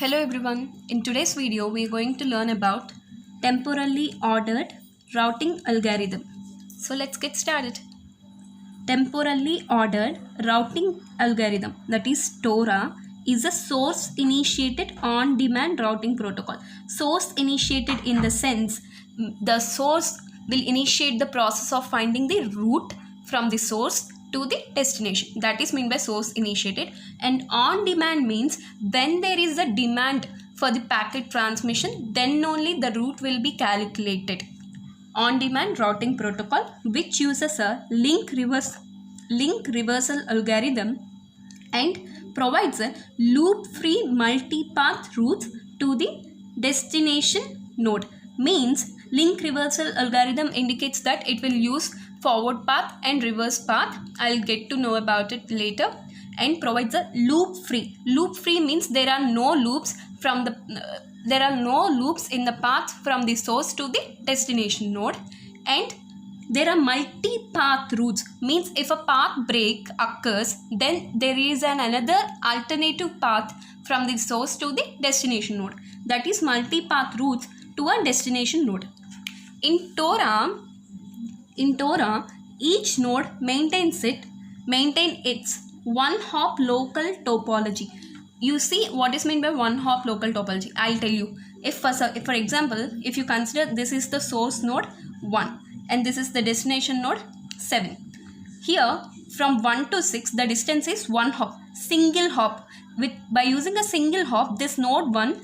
Hello everyone, in today's video we are going to learn about temporally ordered routing algorithm. So let's get started. Temporally ordered routing algorithm, that is TORA, is a source initiated on demand routing protocol. Source initiated in the sense the source will initiate the process of finding the route from the source to the destination. That is meant by source initiated. And on demand means when there is a demand for the packet transmission, then only the route will be calculated. On demand routing protocol, which uses a link reversal algorithm and provides a loop free multi-path routes to the destination node. Means link reversal algorithm indicates that it will use forward path and reverse path. I'll get to know about it later. And provides a loop free. Loop free means there are no loops from the there are no loops in the path from the source to the destination node. And there are multi-path routes, means if a path break occurs, then there is another alternative path from the source to the destination node. That is multi-path routes to a destination node. In TORA, each node maintains its one-hop local topology. You see what is meant by one-hop local topology? I'll tell you. If for example, if you consider this is the source node 1 and this is the destination node 7. Here from 1 to 6 the distance is one hop, single hop. By using a single hop, this node 1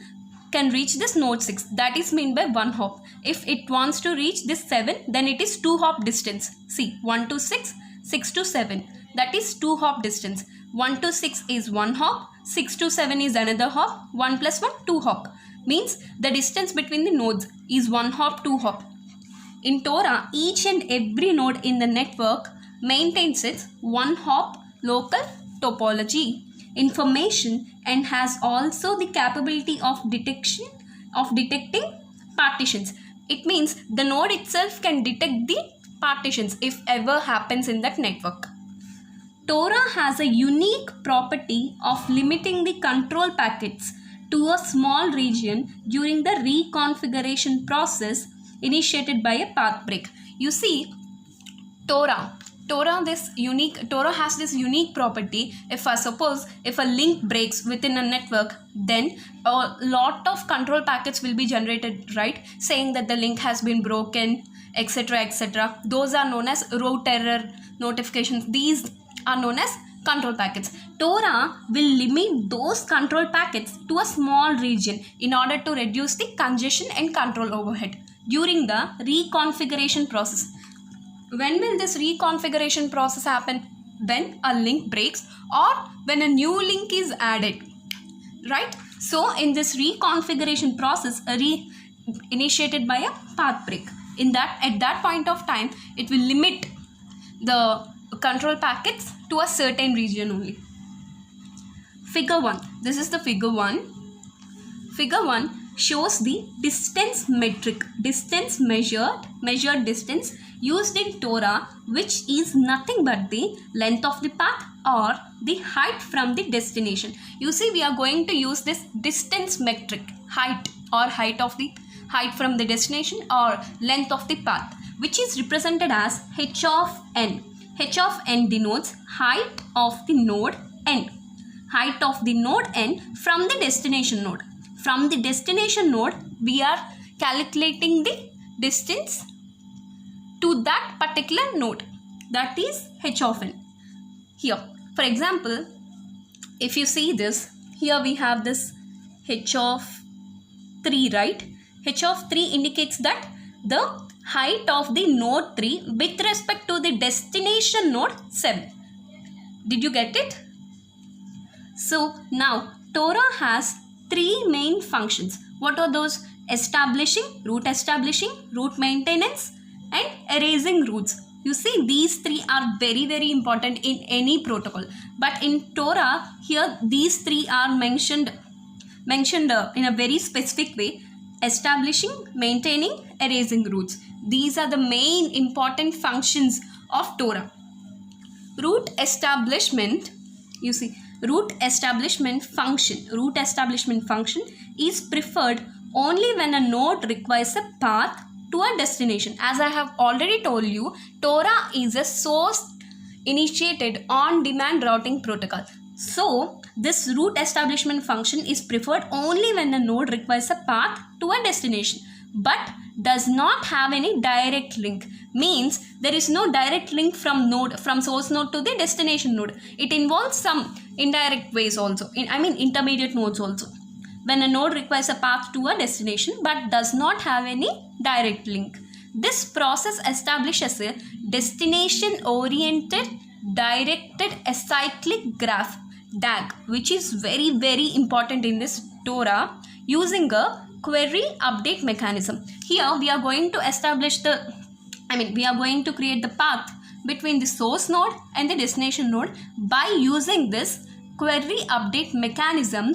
can reach this node 6. That is meant by one hop. If it wants to reach this 7, then it is 2 hop distance. See, 1 to 6, 6 to 7. That is 2 hop distance. 1 to 6 is 1 hop, 6 to 7 is another hop, 1 plus 1, 2 hop. Means the distance between the nodes is 1 hop, 2 hop. In TORA, each and every node in the network maintains its one hop local topology information and has also the capability of detecting partitions. It means the node itself can detect the partitions if ever happens in that network. TORA has a unique property of limiting the control packets to a small region during the reconfiguration process initiated by a path break. You see, TORA has this unique property. If a link breaks within a network, then a lot of control packets will be generated, right? Saying that the link has been broken, etc., etc. Those are known as route error notifications. These are known as control packets. TORA will limit those control packets to a small region in order to reduce the congestion and control overhead during the reconfiguration process. When will this reconfiguration process happen? When a link breaks or when a new link is added, right? So in this reconfiguration process initiated by a path break, at that point of time it will limit the control packets to a certain region only. Figure 1. This is the figure 1. Figure 1 shows the distance metric, measured distance used in TORA, which is nothing but the length of the path or the height from the destination. You see, we are going to use this distance metric, height from the destination or length of the path, which is represented as h of n. H of n denotes height of the node n. Height of the node n from the destination node. From the destination node, we are calculating the distance to that particular node. That is h of n. Here, for example, if you see this, here we have this h of 3, right? H of 3 indicates that the height of the node 3 with respect to the destination node 7. Did you get it? So now TORA has 3 main functions. What are those? Route establishing, route maintenance, and erasing routes. You see, these 3 are very, very important in any protocol. But in TORA, here these 3 are mentioned in a very specific way: establishing, maintaining, erasing routes. These are the main important functions of TORA. Route establishment, you see, route establishment function is preferred only when a node requires a path to a destination. As I have already told you, Tora is a source initiated on-demand routing protocol. So this route establishment function is preferred only when a node requires a path to a destination, but does not have any direct link. Means there is no direct link from source node to the destination node. It involves some indirect ways also, intermediate nodes also, when a node requires a path to a destination but does not have any direct link. This process establishes a destination oriented directed acyclic graph DAG, which is very, very important in this Tora, using a query update mechanism. Here we are going to establish we are going to create the path between the source node and the destination node by using this query update mechanism.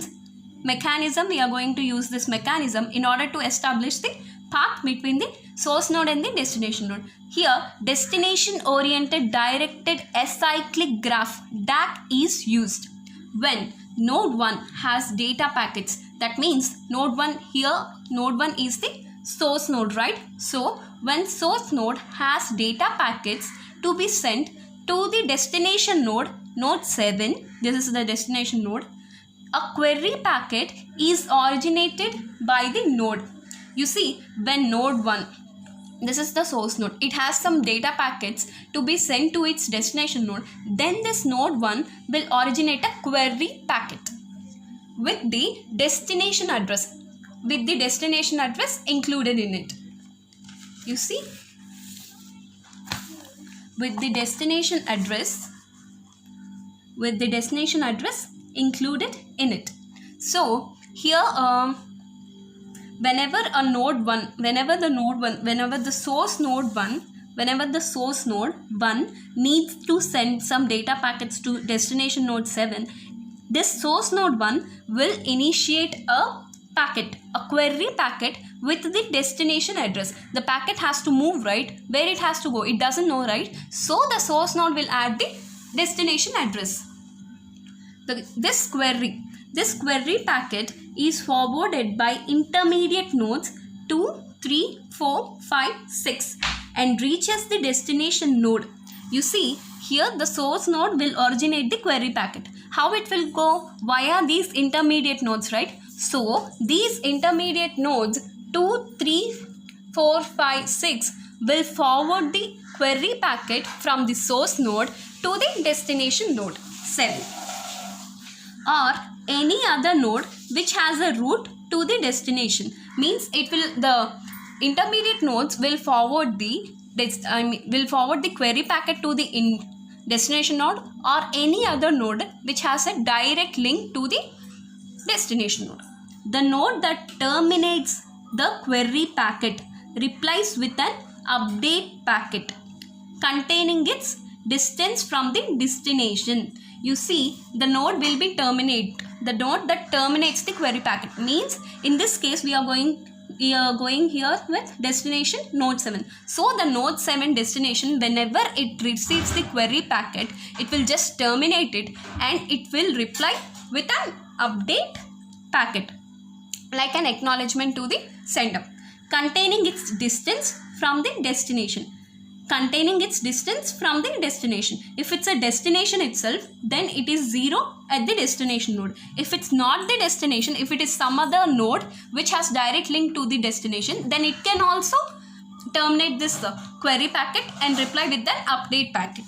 We are going to use this mechanism in order to establish the path between the source node and the destination node. Here, destination oriented directed acyclic graph DAG is used when node 1 has data packets. That means node 1 is the source node, right? So when source node has data packets to be sent to the destination node, node 7, this is the destination node, a query packet is originated by the node. You see, when node 1, this is the source node, it has some data packets to be sent to its destination node, then this node 1 will originate a query packet with the destination address, included in it. You see, with the destination address included in it. So here whenever the source node 1 needs to send some data packets to destination node 7, this source node 1 will initiate a query packet with the destination address. The packet has to move, right? Where it has to go, it doesn't know, right? So the source node will add the destination address. This query packet is forwarded by intermediate nodes 2, 3, 4, 5, 6 and reaches the destination node. You see, here the source node will originate the query packet. How it will go? Via these intermediate nodes, right? So these intermediate nodes 2, 3, 4, 5, 6 will forward the query packet from the source node to the destination node 7 or any other node which has a route to the destination. Means the intermediate nodes will forward the query packet to the destination node or any other node which has a direct link to the destination node. The node that terminates the query packet replies with an update packet containing its distance from the destination. You see, the node will be the node that terminates the query packet. Means in this case we are going here with destination node 7. So the node 7 destination, whenever it receives the query packet, it will just terminate it and it will reply with an update packet, like an acknowledgement to the sender, containing its distance from the destination. If it's a destination itself, then it is 0 at the destination node. If it's not the destination, if it is some other node which has direct link to the destination, then it can also terminate this query packet and reply with an update packet.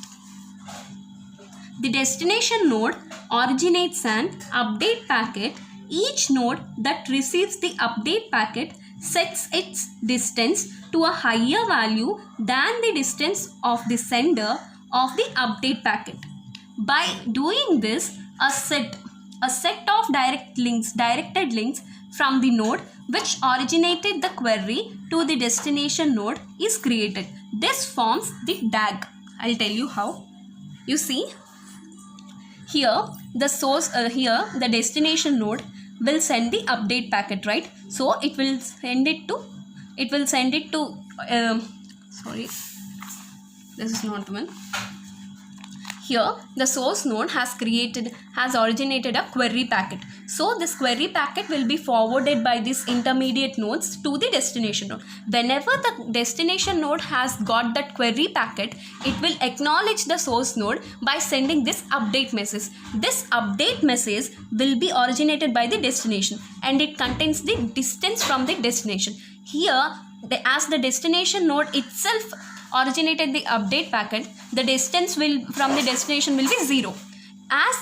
The destination node originates an update packet. Each node that receives the update packet sets its distance to a higher value than the distance of the sender of the update packet. By doing this, a set of directed links from the node which originated the query to the destination node is created. This forms the DAG. I'll tell you how. You see, here the destination node will send the update packet, right? So it will send it to sorry, this is not the one. Here the source node has originated a query packet. So this query packet will be forwarded by these intermediate nodes to the destination node. Whenever the destination node has got that query packet, it will acknowledge the source node by sending this update message. This update message will be originated by the destination and it contains the distance from the destination. Here, as the destination node itself originated the update packet, the distance from the destination will be 0. As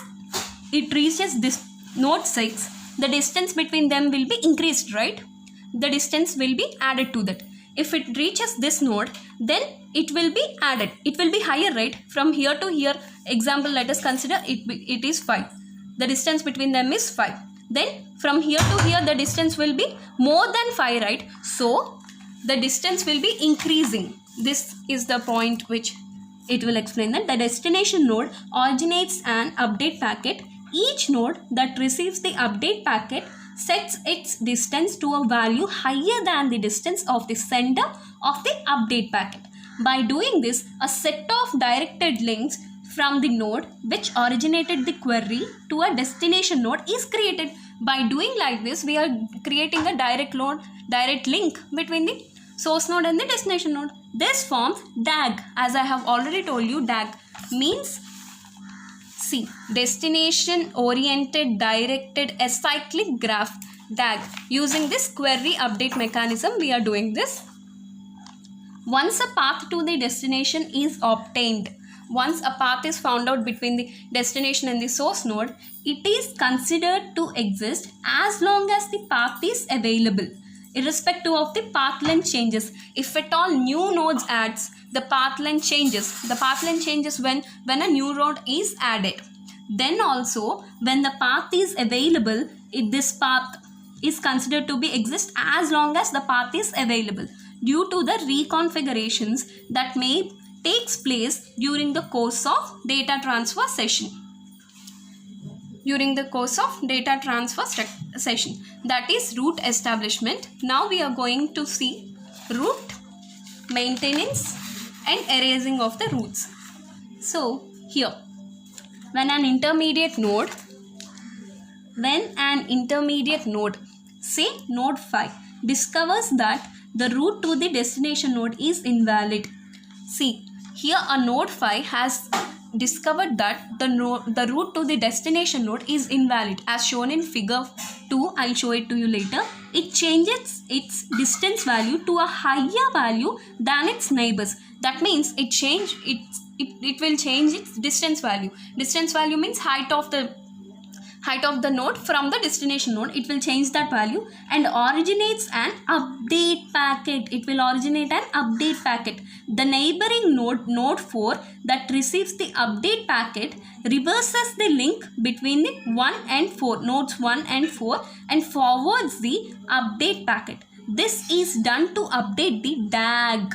it reaches this node 6, the distance between them will be increased, right? The distance will be added to that. If it reaches this node, then it will be added. It will be higher, right? From here to here, example, let us consider it is 5. The distance between them is 5. Then from here to here, the distance will be more than 5, right? So the distance will be increasing. This is the point which it will explain, that the destination node originates an update packet. Each node that receives the update packet sets its distance to a value higher than the distance of the sender of the update packet. By doing this, a set of directed links from the node which originated the query to a destination node is created. By doing like this, we are creating a direct link between the source node and the destination node. This forms DAG. As I have already told you, DAG means destination oriented directed acyclic graph, DAG. Using this query update mechanism, we are doing this. Once a path to the destination is obtained, once a path is found out between the destination and the source node, it is considered to exist as long as the path is available, irrespective of the path length changes. If at all new nodes adds, the path length changes. The path length changes when a new node is added. Then also when the path is available, this path is considered to be exist as long as the path is available, due to the reconfigurations that may takes place during the course of data transfer session. During the course of data transfer session, that is route establishment. Now we are going to see route maintenance and erasing of the routes. So here, when an intermediate node, say node 5, discovers that the route to the destination node is invalid. See, here a node 5 has discovered that the route to the destination node is invalid, as shown in figure 2. I'll show it to you later. It changes its distance value to a higher value than its neighbors. That means it will change its distance value. Distance value means height of the node from the destination node. It will change that value and originates an update packet. It will originate an update packet. The neighboring node 4 that receives the update packet reverses the link between the 1 and 4, nodes 1 and 4, and forwards the update packet. This is done to update the DAG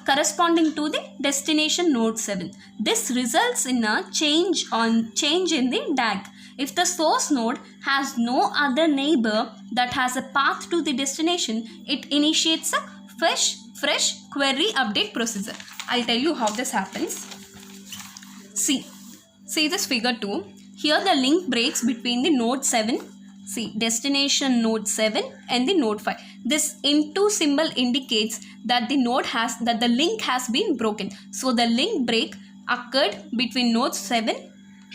corresponding to the destination node 7. This results in a change in the DAG. If the source node has no other neighbor that has a path to the destination, it initiates a fresh query update procedure. I'll tell you how this happens. See this figure 2. Here the link breaks between the node 7, destination node 7 and the node 5. This into symbol indicates that the link has been broken. So the link break occurred between nodes 7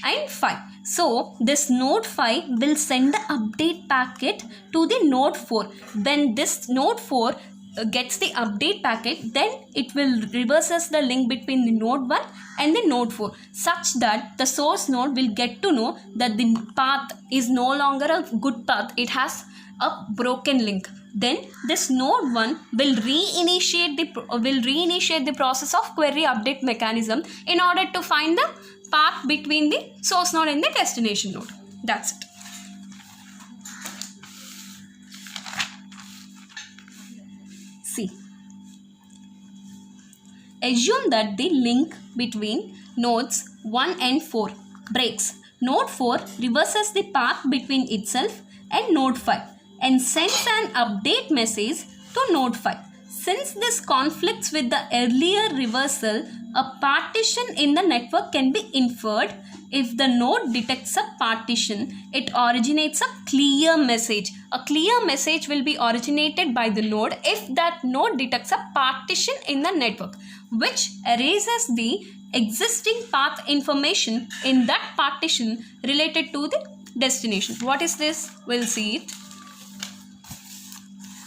and 5. So this node 5 will send the update packet to the node 4. When this node 4 gets the update packet, then it will reverses the link between the node 1 and the node 4, such that the source node will get to know that the path is no longer a good path. It has a broken link. Then this node 1 will reinitiate the process of query update mechanism in order to find the path between the source node and the destination node. That's it. See, assume that the link between nodes 1 and 4 breaks. Node 4 reverses the path between itself and node 5 and sends an update message to node 5. Since this conflicts with the earlier reversal, A partition in the network can be inferred if the node detects a partition. It originates a clear message. A clear message will be originated by the node if that node detects a partition in the network, which erases the existing path information in that partition related to the destination. What is this? We'll see it.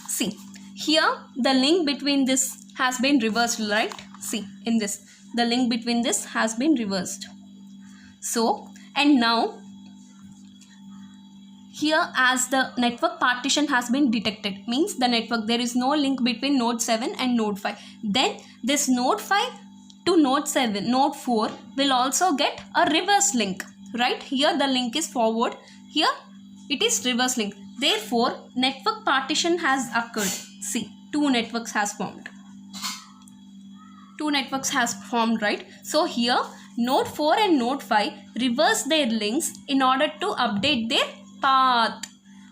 See, here the link between this has been reversed, right? See, in this, the link between this has been reversed. So, and now here, as the network partition has been detected, means the network, there is no link between node 7 and node 5. Then this node 5 to node 7, node 4 will also get a reverse link, right? Here the link is forward, here it is reverse link. Therefore, network partition has occurred. See, two networks has formed. Two networks has formed, right? So here node 4 and node 5 reverse their links in order to update their path.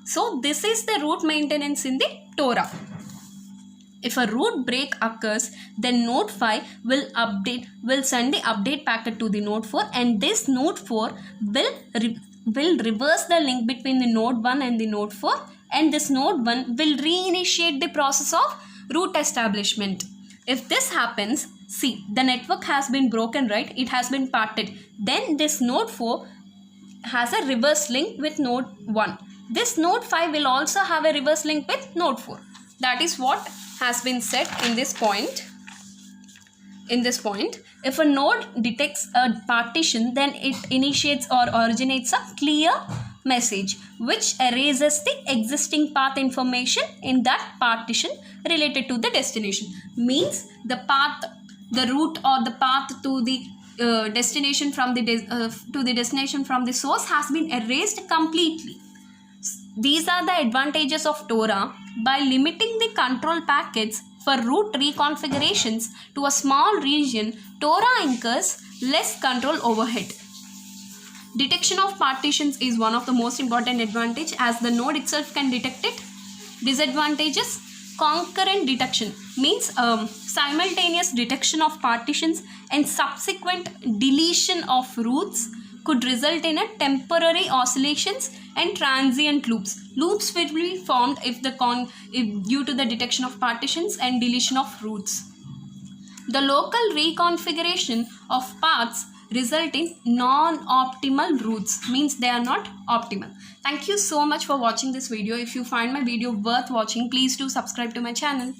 So this is the root maintenance in the Torah. If a root break occurs, then node 5 will send the update packet to the node 4, and this node 4 will reverse the link between the node 1 and the node 4, and this node 1 will reinitiate the process of root establishment. If this happens, see, the network has been broken, right? It has been parted. Then this node 4 has a reverse link with node 1. This node 5 will also have a reverse link with node 4. That is what has been said in this point. In this point, if a node detects a partition, then it initiates or originates a clear message which erases the existing path information in that partition related to the destination. Means the path, the route or the path to the destination from the destination from the source has been erased completely. These are the advantages of Torah. By limiting the control packets for root reconfigurations to a small region, Torah incurs less control overhead. Detection of partitions is one of the most important advantage, as the node itself can detect it. Disadvantages: concurrent detection, means simultaneous detection of partitions and subsequent deletion of roots could result in a temporary oscillations and transient loops. Loops will be formed if due to the detection of partitions and deletion of roots. The local reconfiguration of paths result in non-optimal routes, means they are not optimal. Thank you so much for watching this video. If you find my video worth watching, please do subscribe to my channel.